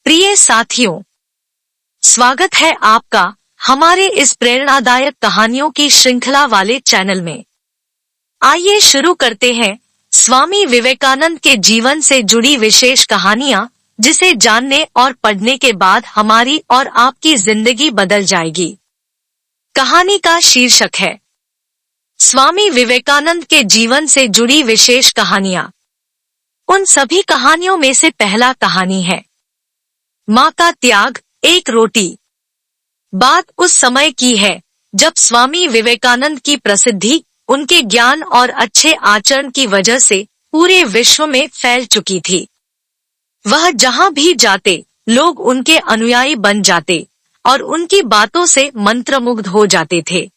प्रिय साथियों, स्वागत है आपका हमारे इस प्रेरणादायक कहानियों की श्रृंखला वाले चैनल में। आइए शुरू करते हैं स्वामी विवेकानंद के जीवन से जुड़ी विशेष कहानियां, जिसे जानने और पढ़ने के बाद हमारी और आपकी जिंदगी बदल जाएगी। कहानी का शीर्षक है स्वामी विवेकानंद के जीवन से जुड़ी विशेष कहानियां। उन सभी कहानियों में से पहला कहानी है माँ का त्याग, एक रोटी। बात उस समय की है जब स्वामी विवेकानंद की प्रसिद्धि उनके ज्ञान और अच्छे आचरण की वजह से पूरे विश्व में फैल चुकी थी। वह जहां भी जाते लोग उनके अनुयायी बन जाते और उनकी बातों से मंत्रमुग्ध हो जाते थे।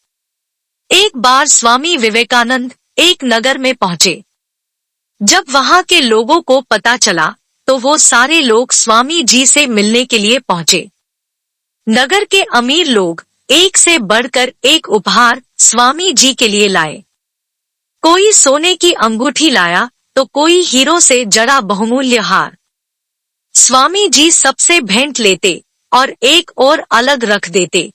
एक बार स्वामी विवेकानंद एक नगर में पहुंचे। जब वहां के लोगों को पता चला तो वो सारे लोग स्वामी जी से मिलने के लिए पहुंचे। नगर के अमीर लोग एक से बढ़कर एक उपहार स्वामी जी के लिए लाए। कोई सोने की अंगूठी लाया तो कोई हीरो से जड़ा बहुमूल्य हार। स्वामी जी सबसे भेंट लेते और एक और अलग रख देते।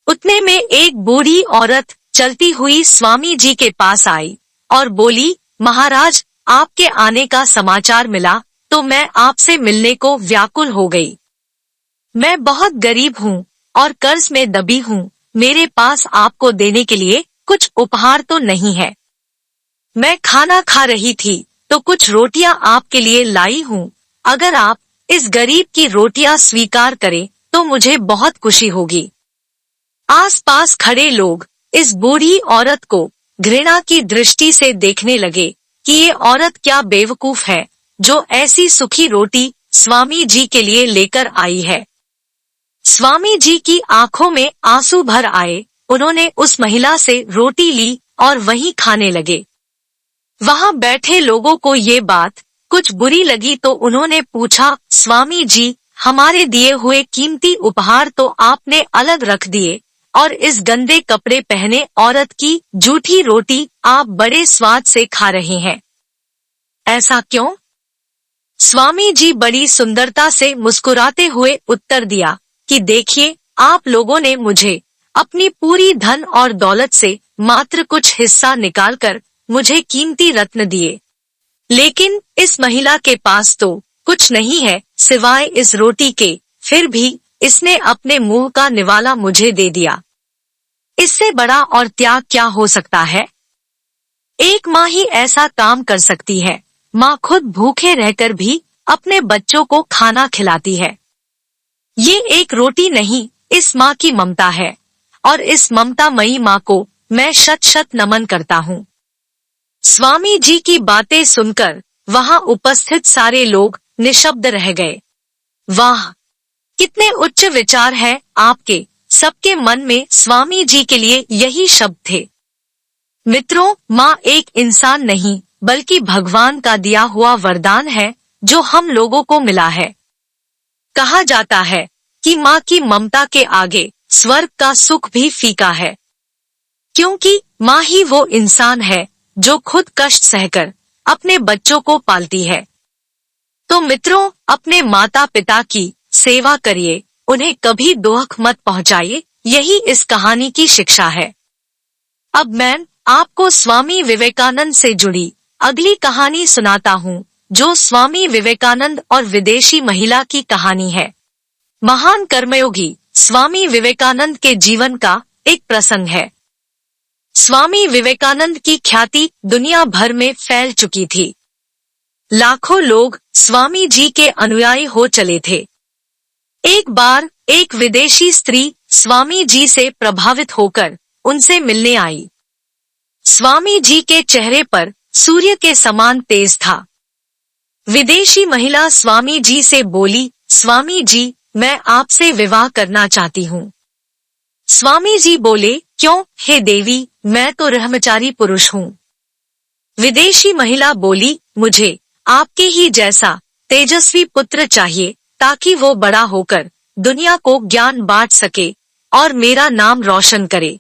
उतने में एक बूढ़ी औरत चलती हुई स्वामी जी के पास आई और बोली, महाराज, आपके आने का समाचार मिला तो मैं आपसे मिलने को व्याकुल हो गई। मैं बहुत गरीब हूँ और कर्ज में दबी हूँ। मेरे पास आपको देने के लिए कुछ उपहार तो नहीं है। मैं खाना खा रही थी तो कुछ रोटियां आपके लिए लाई हूँ। अगर आप इस गरीब की रोटियां स्वीकार करें तो मुझे बहुत खुशी होगी। आसपास खड़े लोग इस बूढ़ी औरत को घृणा की दृष्टि से देखने लगे कि ये औरत क्या बेवकूफ है जो ऐसी सूखी रोटी स्वामी जी के लिए लेकर आई है। स्वामी जी की आंखों में आंसू भर आए। उन्होंने उस महिला से रोटी ली और वहीं खाने लगे। वहां बैठे लोगों को ये बात कुछ बुरी लगी तो उन्होंने पूछा, स्वामी जी, हमारे दिए हुए कीमती उपहार तो आपने अलग रख दिए और इस गंदे कपड़े पहने औरत की जूठी रोटी आप बड़े स्वाद से खा रहे हैं। ऐसा क्यों? स्वामी जी बड़ी सुंदरता से मुस्कुराते हुए उत्तर दिया कि देखिए, आप लोगों ने मुझे अपनी पूरी धन और दौलत से मात्र कुछ हिस्सा निकालकर मुझे कीमती रत्न दिए, लेकिन इस महिला के पास तो कुछ नहीं है सिवाय इस रोटी के। फिर भी इसने अपने मुंह का निवाला मुझे दे दिया। इससे बड़ा और त्याग क्या हो सकता है? एक माँ ही ऐसा काम कर सकती है। माँ खुद भूखे रहकर भी अपने बच्चों को खाना खिलाती है। ये एक रोटी नहीं, इस माँ की ममता है और इस ममतामयी माँ को मैं शत शत नमन करता हूँ। स्वामी जी की बातें सुनकर वहां उपस्थित सारे लोग निशब्द रह गए। वाह, कितने उच्च विचार है आपके! सबके मन में स्वामी जी के लिए यही शब्द थे। मित्रों, माँ एक इंसान नहीं बल्कि भगवान का दिया हुआ वरदान है जो हम लोगों को मिला है। कहा जाता है कि माँ की ममता के आगे स्वर्ग का सुख भी फीका है, क्योंकि माँ ही वो इंसान है जो खुद कष्ट सहकर अपने बच्चों को पालती है। तो मित्रों, अपने माता पिता की सेवा करिए, उन्हें कभी दुख मत पहुंचाइए। यही इस कहानी की शिक्षा है। अब मैं आपको स्वामी विवेकानंद से जुड़ी अगली कहानी सुनाता हूँ, जो स्वामी विवेकानंद और विदेशी महिला की कहानी है। महान कर्मयोगी स्वामी विवेकानंद के जीवन का एक प्रसंग है। स्वामी विवेकानंद की ख्याति दुनिया भर में फैल चुकी थी। लाखों लोग स्वामी जी के अनुयायी हो चले थे। एक बार एक विदेशी स्त्री स्वामी जी से प्रभावित होकर उनसे मिलने आई। स्वामी जी के चेहरे पर सूर्य के समान तेज था। विदेशी महिला स्वामी जी से बोली, स्वामी जी, मैं आपसे विवाह करना चाहती हूँ। स्वामी जी बोले, क्यों? हे देवी, मैं तो ब्रह्मचारी पुरुष हूँ। विदेशी महिला बोली, मुझे आपके ही जैसा तेजस्वी पुत्र चाहिए ताकि वो बड़ा होकर दुनिया को ज्ञान बांट सके और मेरा नाम रोशन करे।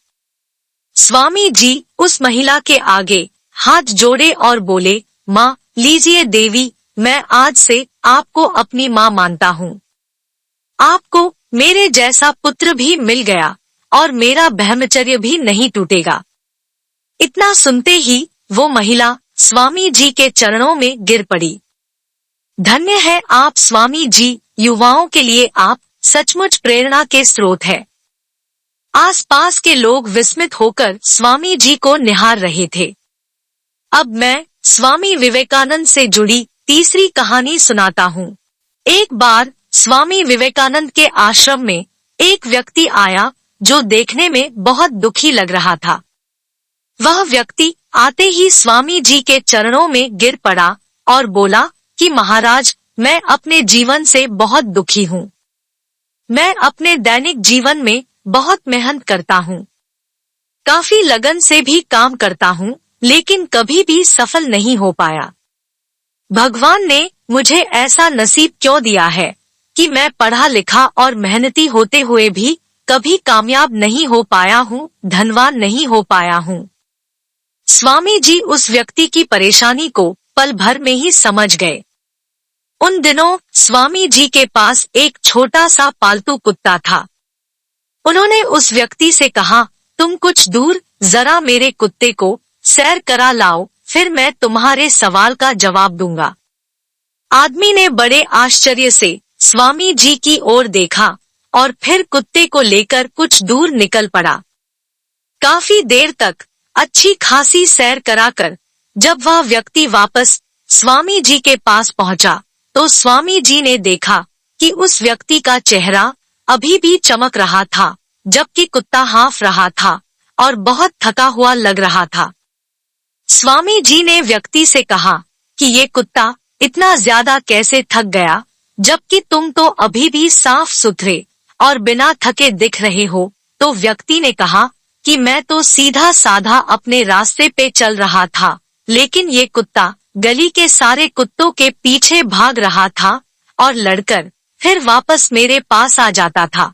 स्वामी जी उस महिला के आगे हाथ जोड़े और बोले, माँ, लीजिए देवी, मैं आज से आपको अपनी माँ मानता हूँ। आपको मेरे जैसा पुत्र भी मिल गया और मेरा ब्रह्मचर्य भी नहीं टूटेगा। इतना सुनते ही वो महिला स्वामी जी के चरणों में गिर पड़ी। धन्य है आप स्वामी जी, युवाओं के लिए आप सचमुच प्रेरणा के स्रोत है। आसपास के लोग विस्मित होकर स्वामी जी को निहार रहे थे। अब मैं स्वामी विवेकानंद से जुड़ी तीसरी कहानी सुनाता हूँ। एक बार स्वामी विवेकानंद के आश्रम में एक व्यक्ति आया जो देखने में बहुत दुखी लग रहा था। वह व्यक्ति आते ही स्वामी जी के चरणों में गिर पड़ा और बोला कि महाराज, मैं अपने जीवन से बहुत दुखी हूँ। मैं अपने दैनिक जीवन में बहुत मेहनत करता हूँ, काफी लगन से भी काम करता हूँ, लेकिन कभी भी सफल नहीं हो पाया। भगवान ने मुझे ऐसा नसीब क्यों दिया है कि मैं पढ़ा लिखा और मेहनती होते हुए भी कभी कामयाब नहीं हो पाया हूँ, धनवान नहीं हो पाया हूँ। स्वामी जी उस व्यक्ति की परेशानी को पल भर में ही समझ गए। उन दिनों स्वामी जी के पास एक छोटा सा पालतू कुत्ता था। उन्होंने उस व्यक्ति से कहा, तुम कुछ दूर जरा मेरे कुत्ते को सैर करा लाओ, फिर मैं तुम्हारे सवाल का जवाब दूंगा। आदमी ने बड़े आश्चर्य से स्वामी जी की ओर देखा और फिर कुत्ते को लेकर कुछ दूर निकल पड़ा। काफी देर तक अच्छी खासी सैर कराकर जब वह व्यक्ति वापस स्वामी जी के पास पहुंचा, तो स्वामी जी ने देखा कि उस व्यक्ति का चेहरा अभी भी चमक रहा था, जबकि कुत्ता हाँफ रहा था और बहुत थका हुआ लग रहा था। स्वामी जी ने व्यक्ति से कहा कि ये कुत्ता इतना ज्यादा कैसे थक गया, जबकि तुम तो अभी भी साफ सुथरे और बिना थके दिख रहे हो। तो व्यक्ति ने कहा कि मैं तो सीधा साधा अपने रास्ते पे चल रहा था, लेकिन ये कुत्ता गली के सारे कुत्तों के पीछे भाग रहा था और लड़कर फिर वापस मेरे पास आ जाता था।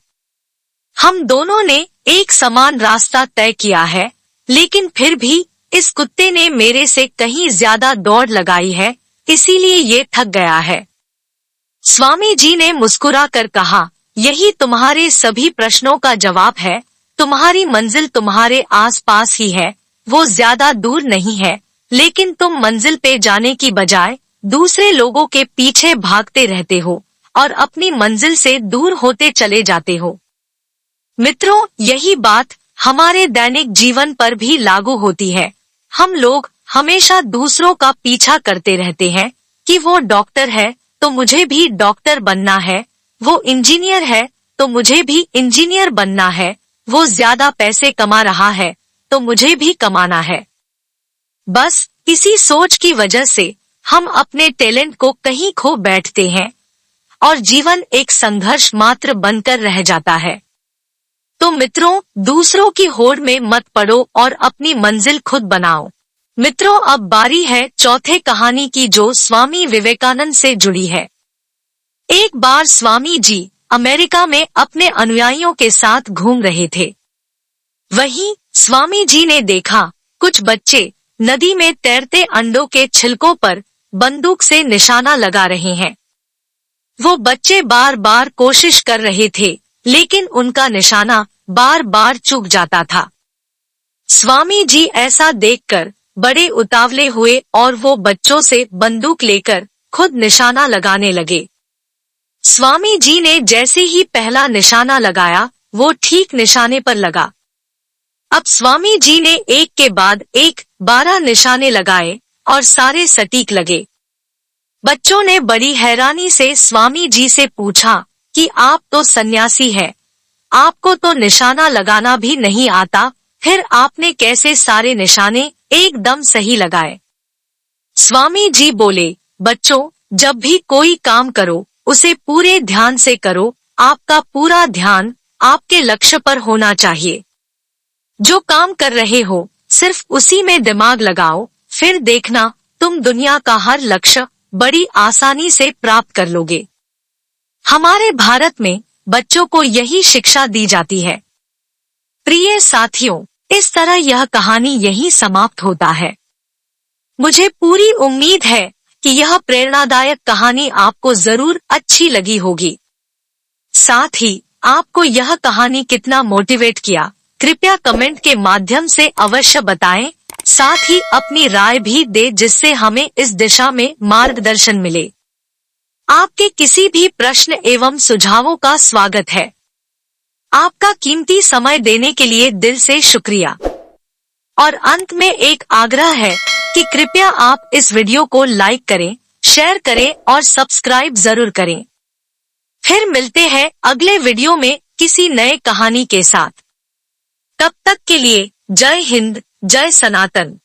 हम दोनों ने एक समान रास्ता तय किया है, लेकिन फिर भी इस कुत्ते ने मेरे से कहीं ज्यादा दौड़ लगाई है, इसीलिए ये थक गया है। स्वामी जी ने मुस्कुरा कर कहा, यही तुम्हारे सभी प्रश्नों का जवाब है। तुम्हारी मंजिल तुम्हारे आसपास ही है, वो ज्यादा दूर नहीं है, लेकिन तुम मंजिल पे जाने की बजाय दूसरे लोगों के पीछे भागते रहते हो और अपनी मंजिल से दूर होते चले जाते हो। मित्रों, यही बात हमारे दैनिक जीवन पर भी लागू होती है। हम लोग हमेशा दूसरों का पीछा करते रहते हैं कि वो डॉक्टर है तो मुझे भी डॉक्टर बनना है, वो इंजीनियर है तो मुझे भी इंजीनियर बनना है, वो ज्यादा पैसे कमा रहा है तो मुझे भी कमाना है। बस इसी सोच की वजह से हम अपने टैलेंट को कहीं खो बैठते हैं और जीवन एक संघर्ष मात्र बनकर रह जाता है। तो मित्रों, दूसरों की होड़ में मत पड़ो और अपनी मंजिल खुद बनाओ। मित्रों, अब बारी है चौथे कहानी की, जो स्वामी विवेकानंद से जुड़ी है। एक बार स्वामी जी अमेरिका में अपने अनुयायियों के साथ घूम रहे थे। वहीं स्वामी जी ने देखा कुछ बच्चे नदी में तैरते अंडों के छिलकों पर बंदूक से निशाना लगा रहे हैं। वो बच्चे बार बार कोशिश कर रहे थे, लेकिन उनका निशाना बार बार चूक जाता था। स्वामी जी ऐसा देखकर बड़े उतावले हुए और वो बच्चों से बंदूक लेकर खुद निशाना लगाने लगे। स्वामी जी ने जैसे ही पहला निशाना लगाया, वो ठीक निशाने पर लगा। अब स्वामी जी ने एक के बाद एक 12 निशाने लगाए और सारे सटीक लगे। बच्चों ने बड़ी हैरानी से स्वामी जी से पूछा कि आप तो सन्यासी है, आपको तो निशाना लगाना भी नहीं आता, फिर आपने कैसे सारे निशाने एकदम सही लगाए? स्वामी जी बोले, बच्चों, जब भी कोई काम करो उसे पूरे ध्यान से करो, आपका पूरा ध्यान आपके लक्ष्य पर होना चाहिए। जो काम कर रहे हो सिर्फ उसी में दिमाग लगाओ, फिर देखना तुम दुनिया का हर लक्ष्य बड़ी आसानी से प्राप्त कर लोगे। हमारे भारत में बच्चों को यही शिक्षा दी जाती है। प्रिय साथियों, इस तरह यह कहानी यहीं समाप्त होता है। मुझे पूरी उम्मीद है कि यह प्रेरणादायक कहानी आपको जरूर अच्छी लगी होगी। साथ ही आपको यह कहानी कितना मोटिवेट किया, कृपया कमेंट के माध्यम से अवश्य बताएं। साथ ही अपनी राय भी दे जिससे हमें इस दिशा में मार्गदर्शन मिले। आपके किसी भी प्रश्न एवं सुझावों का स्वागत है। आपका कीमती समय देने के लिए दिल से शुक्रिया। और अंत में एक आग्रह है कि कृपया आप इस वीडियो को लाइक करें, शेयर करें और सब्सक्राइब जरूर करें। फिर मिलते हैं अगले वीडियो में किसी नए कहानी के साथ। तब तक के लिए जय हिंद, जय सनातन।